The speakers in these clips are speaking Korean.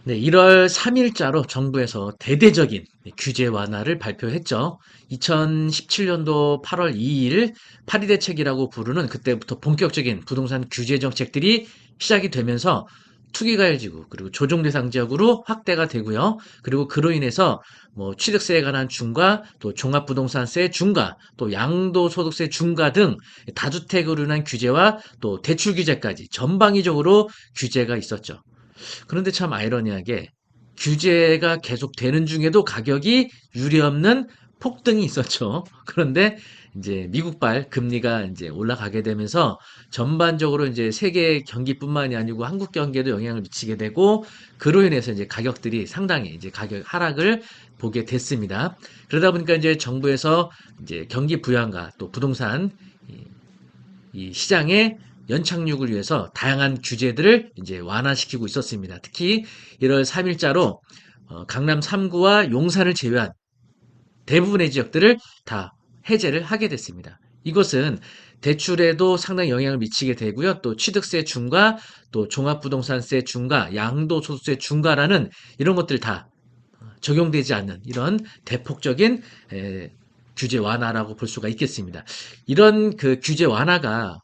네, 1월 3일자로 정부에서 대대적인 규제 완화를 발표했죠. 2017년도 8월 2일 파리 대책이라고 부르는 그때부터 본격적인 부동산 규제 정책들이 시작이 되면서 투기과열지구 그리고 조정 대상 지역으로 확대가 되고요. 그리고 그로 인해서 뭐 취득세에 관한 중과 또 종합부동산세 중과 또 양도소득세 중과 등 다주택으로 인한 규제와 또 대출 규제까지 전방위적으로 규제가 있었죠. 그런데 참 아이러니하게 규제가 계속되는 중에도 가격이 유례없는 폭등이 있었죠. 그런데 이제 미국발 금리가 이제 올라가게 되면서 전반적으로 이제 세계 경기뿐만이 아니고 한국 경기에도 영향을 미치게 되고 그로 인해서 이제 가격들이 상당히 이제 가격 하락을 보게 됐습니다. 그러다 보니까 이제 정부에서 이제 경기 부양과 또 부동산 이 시장의 연착륙을 위해서 다양한 규제들을 이제 완화시키고 있었습니다. 특히 1월 3일자로 강남 3구와 용산을 제외한 대부분의 지역들을 다 해제를 하게 됐습니다. 이것은 대출에도 상당히 영향을 미치게 되고요. 또 취득세 중과 또 종합부동산세 중과 양도소득세 중과라는 이런 것들 다 적용되지 않는 이런 대폭적인 규제 완화라고 볼 수가 있겠습니다. 이런 그 규제 완화가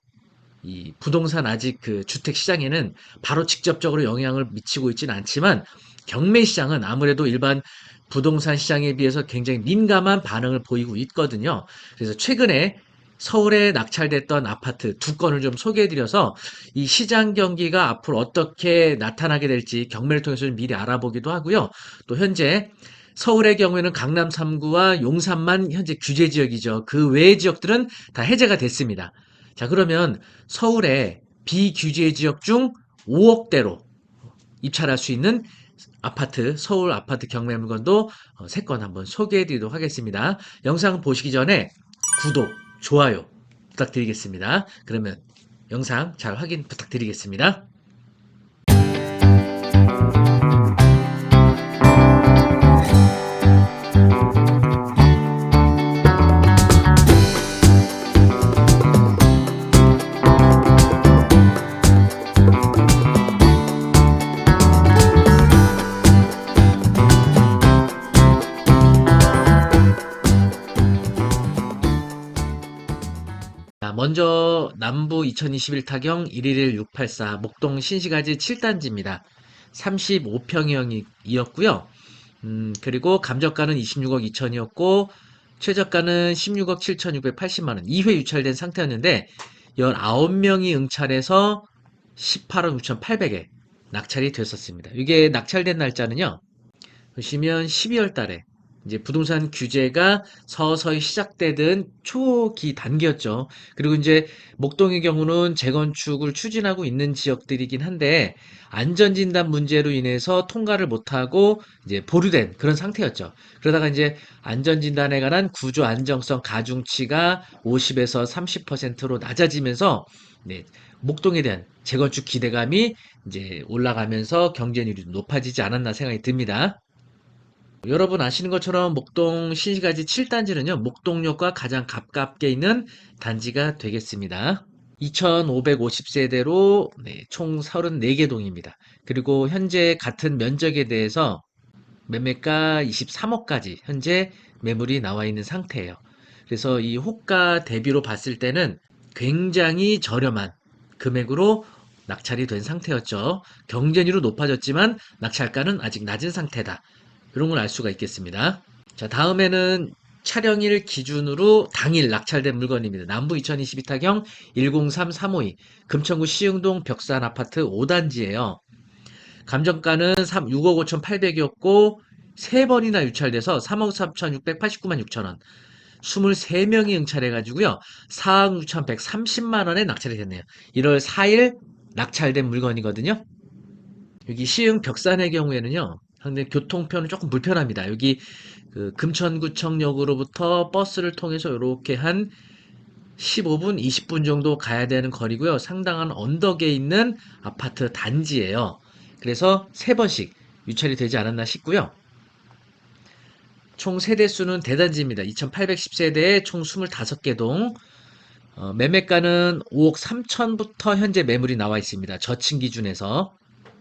이 부동산 아직 그 주택 시장에는 바로 직접적으로 영향을 미치고 있지는 않지만 경매 시장은 아무래도 일반 부동산 시장에 비해서 굉장히 민감한 반응을 보이고 있거든요. 그래서 최근에 서울에 낙찰됐던 아파트 두 건을 좀 소개해드려서 이 시장 경기가 앞으로 어떻게 나타나게 될지 경매를 통해서 좀 미리 알아보기도 하고요. 또 현재 서울의 경우에는 강남 3구와 용산만 현재 규제 지역이죠. 그 외의 지역들은 다 해제가 됐습니다. 자, 그러면 서울의 비규제 지역 중 5억대로 입찰할 수 있는 아파트, 서울 아파트 경매 물건도 3건 한번 소개해 드리도록 하겠습니다. 영상 보시기 전에 구독, 좋아요 부탁드리겠습니다. 그러면 영상 잘 확인 부탁드리겠습니다. 자, 먼저 남부 2021 타경 111 684 목동 신시가지 7단지입니다. 35평형이었고요. 그리고 감정가는 26억 2천이었고 최저가는 16억 7,680만 원. 2회 유찰된 상태였는데 19명이 응찰해서 18억 6,800에 낙찰이 됐었습니다. 이게 낙찰된 날짜는요. 보시면 12월 달에 이제 부동산 규제가 서서히 시작되던 초기 단계였죠. 그리고 이제 목동의 경우는 재건축을 추진하고 있는 지역들이긴 한데 안전진단 문제로 인해서 통과를 못하고 이제 보류된 그런 상태였죠. 그러다가 이제 안전진단에 관한 구조 안정성 가중치가 50에서 30%로 낮아지면서 네, 목동에 대한 재건축 기대감이 이제 올라가면서 경쟁률이 높아지지 않았나 생각이 듭니다. 여러분 아시는 것처럼 목동 신시가지 7단지는요, 목동역과 가장 가깝게 있는 단지가 되겠습니다. 2550세대로 총 34개 동입니다. 그리고 현재 같은 면적에 대해서 매매가 23억까지 현재 매물이 나와 있는 상태예요. 그래서 이 호가 대비로 봤을 때는 굉장히 저렴한 금액으로 낙찰이 된 상태였죠. 경쟁률은 높아졌지만 낙찰가는 아직 낮은 상태다. 이런 걸 알 수가 있겠습니다. 자, 다음에는 촬영일 기준으로 당일 낙찰된 물건입니다. 남부 2022 타경 103352 금천구 시흥동 벽산 아파트 5단지예요. 감정가는 6억 5,800이었고 3번이나 유찰돼서 3억 3,689만 6천원. 23명이 응찰해가지고요. 4억 6,130만 원에 낙찰이 됐네요. 1월 4일 낙찰된 물건이거든요. 여기 시흥 벽산의 경우에는요. 근데 교통편은 조금 불편합니다. 여기 그 금천구청역으로부터 버스를 통해서 이렇게 한 15분, 20분 정도 가야 되는 거리고요. 상당한 언덕에 있는 아파트 단지예요. 그래서 3번씩 유찰이 되지 않았나 싶고요. 총 세대수는 대단지입니다. 2810세대에 총 25개 동. 매매가는 5억 3천부터 현재 매물이 나와 있습니다. 저층 기준에서.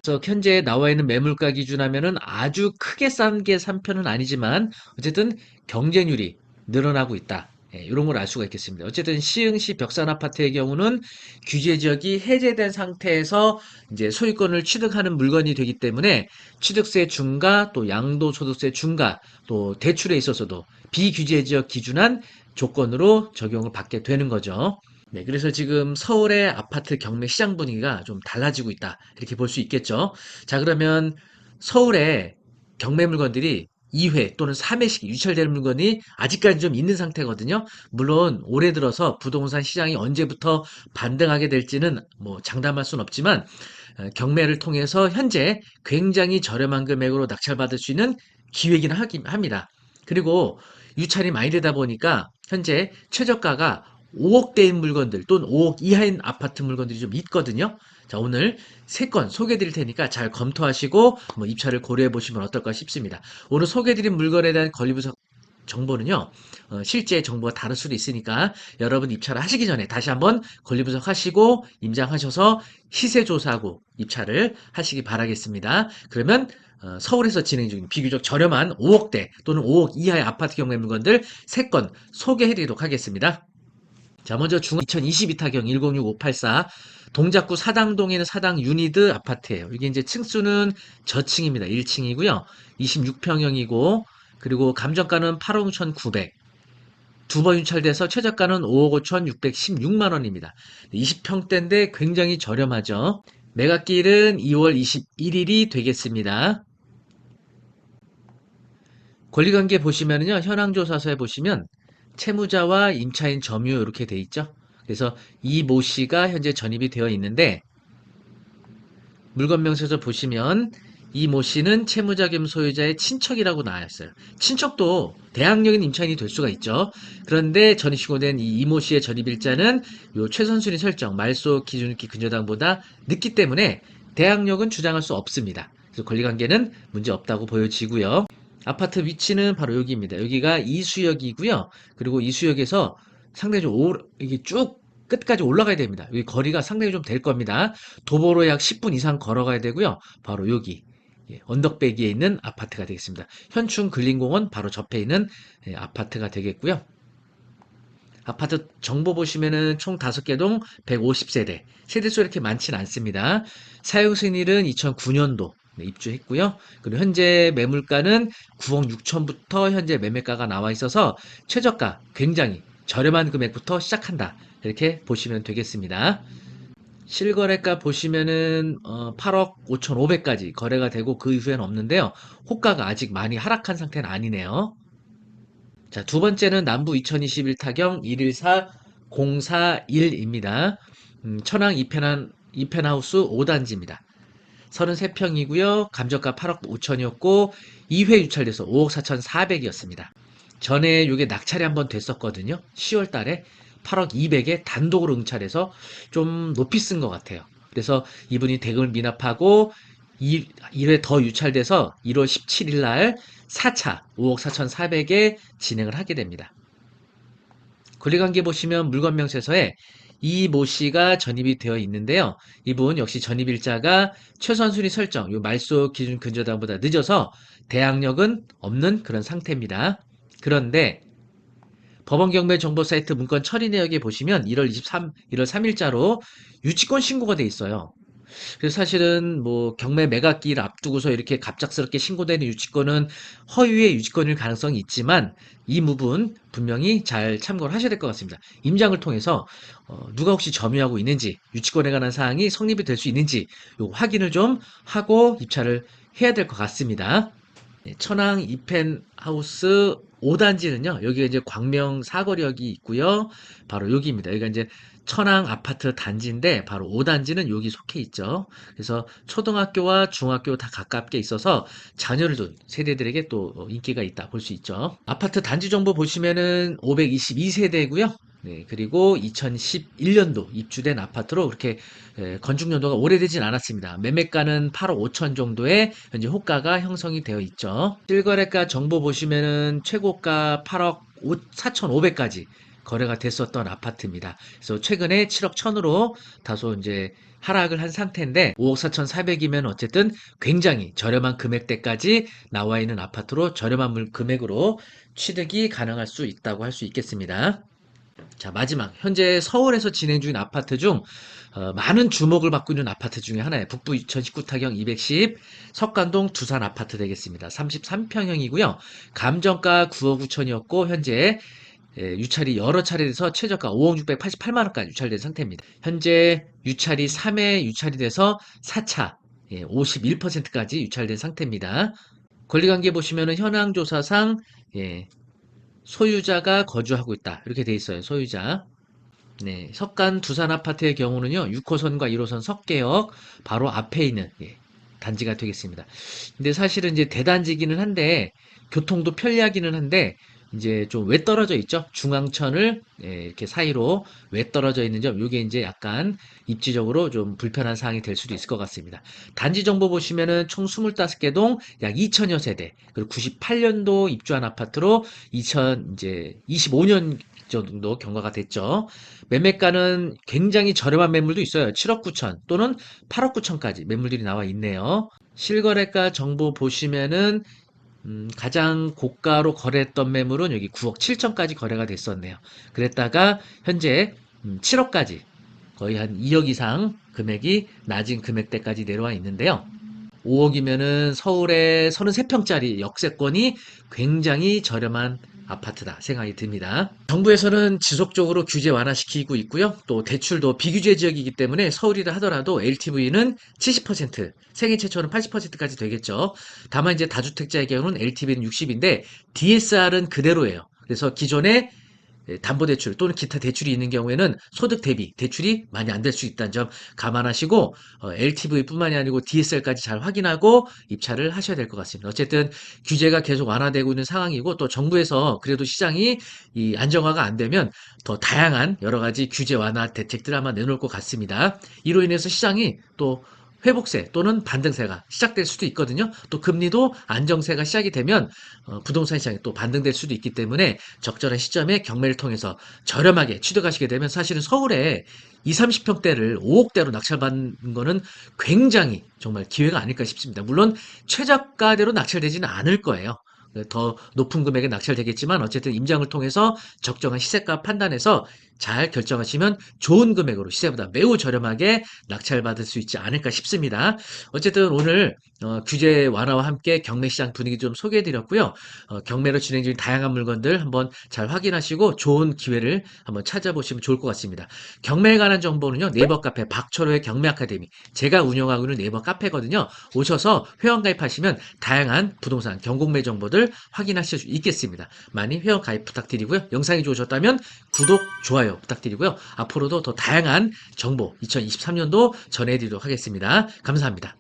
그래서 현재 나와 있는 매물가 기준하면은 아주 크게 싼 게 산 편은 아니지만 어쨌든 경쟁률이 늘어나고 있다. 예, 이런 걸 알 수가 있겠습니다. 어쨌든 시흥시 벽산 아파트의 경우는 규제 지역이 해제된 상태에서 이제 소유권을 취득하는 물건이 되기 때문에 취득세 중과 또 양도소득세 중과 또 대출에 있어서도 비규제 지역 기준한 조건으로 적용을 받게 되는 거죠. 네, 그래서 지금 서울의 아파트 경매 시장 분위기가 좀 달라지고 있다. 이렇게 볼 수 있겠죠. 자, 그러면 서울의 경매 물건들이 2회 또는 3회씩 유찰되는 물건이 아직까지 좀 있는 상태거든요. 물론 올해 들어서 부동산 시장이 언제부터 반등하게 될지는 뭐 장담할 수는 없지만 경매를 통해서 현재 굉장히 저렴한 금액으로 낙찰받을 수 있는 기회이긴 합니다. 그리고 유찰이 많이 되다 보니까 현재 최저가가 5억대인 물건들 또는 5억 이하인 아파트 물건들이 좀 있거든요. 자, 오늘 3건 소개해 드릴 테니까 잘 검토하시고 뭐 입찰을 고려해 보시면 어떨까 싶습니다. 오늘 소개해 드린 물건에 대한 권리분석 정보는요, 실제 정보가 다를 수도 있으니까 여러분 입찰을 하시기 전에 다시 한번 권리분석하시고 임장하셔서 시세 조사하고 입찰을 하시기 바라겠습니다. 그러면 서울에서 진행 중인 비교적 저렴한 5억대 또는 5억 이하의 아파트 경매 물건들 3건 소개해 드리도록 하겠습니다. 자, 먼저 2022타경 106584 동작구 사당동에 있는 사당 유니드 아파트예요. 이게 이제 층수는 저층입니다. 1층이고요. 26평형이고 그리고 감정가는 8억 6,900. 두 번 유찰돼서 최저가는 5억 5,616만 원입니다. 20평대인데 굉장히 저렴하죠. 매각기일은 2월 21일이 되겠습니다. 권리관계 보시면은요, 현황조사서에 보시면 채무자와 임차인 점유 이렇게 돼 있죠. 그래서 이 모 씨가 현재 전입이 되어 있는데 물건명세서 보시면 이 모 씨는 채무자 겸 소유자의 친척이라고 나와 있어요. 친척도 대항력인 임차인이 될 수가 있죠. 그런데 전입 신고된 이 이모 씨의 전입일자는 요 최선순위 설정 말소 기준기 근저당보다 늦기 때문에 대항력은 주장할 수 없습니다. 그래서 권리관계는 문제 없다고 보여지고요. 아파트 위치는 바로 여기입니다. 여기가 이수역이고요. 그리고 이수역에서 상당히 이게 쭉 끝까지 올라가야 됩니다. 여기 거리가 상당히 좀 될 겁니다. 도보로 약 10분 이상 걸어가야 되고요. 바로 여기 언덕배기에 있는 아파트가 되겠습니다. 현충 근린공원 바로 옆에 있는 아파트가 되겠고요. 아파트 정보 보시면은 총 5개 동 150세대. 세대수 이렇게 많지는 않습니다. 사용 승인일은 2009년도 입주했고요. 그리고 현재 매물가는 9억 6천부터 현재 매매가가 나와 있어서 최저가 굉장히 저렴한 금액부터 시작한다. 이렇게 보시면 되겠습니다. 실거래가 보시면은 8억 5,500까지 거래가 되고 그 이후에는 없는데요. 호가가 아직 많이 하락한 상태는 아니네요. 자, 두 번째는 남부 2021 타경 114041입니다. 천왕 이펜하우스 5단지입니다. 33평이고요. 감정가 8억 5천이었고 2회 유찰돼서 5억 4,400이었습니다. 전에 이게 낙찰이 한번 됐었거든요. 10월 달에 8억 200에 단독으로 응찰해서 좀 높이 쓴 것 같아요. 그래서 이분이 대금을 미납하고 1회 더 유찰돼서 1월 17일 날 4차 5억 4,400에 진행을 하게 됩니다. 권리관계 보시면 물건명세서에 이 모 씨가 전입이 되어 있는데요. 이분 역시 전입일자가 최선순위 설정, 요 말소 기준 근저당보다 늦어서 대항력은 없는 그런 상태입니다. 그런데 법원 경매 정보 사이트 문건 처리 내역에 보시면 1월 3일자로 유치권 신고가 돼 있어요. 그래서 사실은 뭐 경매 매각기를 앞두고서 이렇게 갑작스럽게 신고되는 유치권은 허위의 유치권일 가능성이 있지만 이 부분 분명히 잘 참고를 하셔야 될 것 같습니다. 임장을 통해서 누가 혹시 점유하고 있는지 유치권에 관한 사항이 성립이 될 수 있는지 요 확인을 좀 하고 입찰을 해야 될 것 같습니다. 네, 천왕 이펜하우스 5단지는요, 여기가 이제 광명 사거리역이 있고요. 바로 여기입니다. 여기가 이제 천왕 아파트 단지인데, 바로 5단지는 여기 속해 있죠. 그래서 초등학교와 중학교 다 가깝게 있어서 자녀를 둔 세대들에게 또 인기가 있다 볼 수 있죠. 아파트 단지 정보 보시면은 522세대고요. 네, 그리고 2011년도 입주된 아파트로 그렇게 건축 연도가 오래되진 않았습니다. 매매가는 8억 5천 정도의 현재 호가가 형성이 되어 있죠. 실거래가 정보 보시면은 최고가 8억 4,500까지 거래가 됐었던 아파트입니다. 그래서 최근에 7억 1천으로 다소 이제 하락을 한 상태인데 5억 4,400이면 어쨌든 굉장히 저렴한 금액대까지 나와 있는 아파트로 저렴한 금액으로 취득이 가능할 수 있다고 할 수 있겠습니다. 자, 마지막. 현재 서울에서 진행 중인 아파트 중 많은 주목을 받고 있는 아파트 중에 하나예요. 북부 2019 타경 210 석관동 두산 아파트 되겠습니다. 33평형이고요. 감정가 9억 9천이었고 현재 유찰이 여러 차례돼서 최저가 5억 688만 원까지 유찰된 상태입니다. 현재 유찰이 3회 유찰이 돼서 4차 51%까지 유찰된 상태입니다. 권리관계 보시면은 현황 조사상 소유자가 거주하고 있다. 이렇게 돼 있어요. 소유자. 네, 석간 두산 아파트의 경우는요, 6호선과 1호선 석계역 바로 앞에 있는 단지가 되겠습니다. 근데 사실은 이제 대단지기는 한데 교통도 편리하기는 한데 이제 좀 외떨어져 있죠. 중앙천을 이렇게 사이로 외떨어져 있는 점, 이게 이제 약간 입지적으로 좀 불편한 사항이 될 수도 있을 것 같습니다. 단지 정보 보시면은 총 25개 동 약 2천여 세대, 그리고 98년도 입주한 아파트로 2025년 정도 경과가 됐죠. 매매가는 굉장히 저렴한 매물도 있어요. 7억 9천 또는 8억 9천까지 매물들이 나와 있네요. 실거래가 정보 보시면은 가장 고가로 거래했던 매물은 여기 9억 7천까지 거래가 됐었네요. 그랬다가 현재 7억까지 거의 한 2억 이상 금액이 낮은 금액대까지 내려와 있는데요. 5억이면은 서울의 33평짜리 역세권이 굉장히 저렴한 아파트다 생각이 듭니다. 정부에서는 지속적으로 규제 완화시키고 있고요. 또 대출도 비규제 지역이기 때문에 서울이라 하더라도 LTV는 70%, 생애 최초는 80%까지 되겠죠. 다만 이제 다주택자의 경우는 LTV는 60인데 DSR은 그대로예요. 그래서 기존에 담보대출 또는 기타 대출이 있는 경우에는 소득 대비 대출이 많이 안 될 수 있다는 점 감안하시고 LTV뿐만이 아니고 DSR까지 잘 확인하고 입찰을 하셔야 될 것 같습니다. 어쨌든 규제가 계속 완화되고 있는 상황이고 또 정부에서 그래도 시장이 이 안정화가 안 되면 더 다양한 여러 가지 규제 완화 대책들을 아마 내놓을 것 같습니다. 이로 인해서 시장이 또 회복세 또는 반등세가 시작될 수도 있거든요. 또 금리도 안정세가 시작이 되면 부동산 시장이 또 반등될 수도 있기 때문에 적절한 시점에 경매를 통해서 저렴하게 취득하시게 되면 사실은 서울에 2, 30평대를 5억대로 낙찰받는 거는 굉장히 정말 기회가 아닐까 싶습니다. 물론 최저가대로 낙찰되지는 않을 거예요. 더 높은 금액에 낙찰되겠지만 어쨌든 임장을 통해서 적정한 시세가 판단해서 잘 결정하시면 좋은 금액으로 시세보다 매우 저렴하게 낙찰받을 수 있지 않을까 싶습니다. 어쨌든 오늘 규제 완화와 함께 경매 시장 분위기 좀 소개해드렸고요. 경매로 진행 중인 다양한 물건들 한번 잘 확인하시고 좋은 기회를 한번 찾아보시면 좋을 것 같습니다. 경매에 관한 정보는요. 네이버 카페 박철호의 경매 아카데미 제가 운영하고 있는 네이버 카페거든요. 오셔서 회원 가입하시면 다양한 부동산 경공매 정보들 확인하실 수 있겠습니다. 많이 회원 가입 부탁드리고요. 영상이 좋으셨다면 구독, 좋아요 부탁드리고요. 앞으로도 더 다양한 정보 2023년도 전해드리도록 하겠습니다. 감사합니다.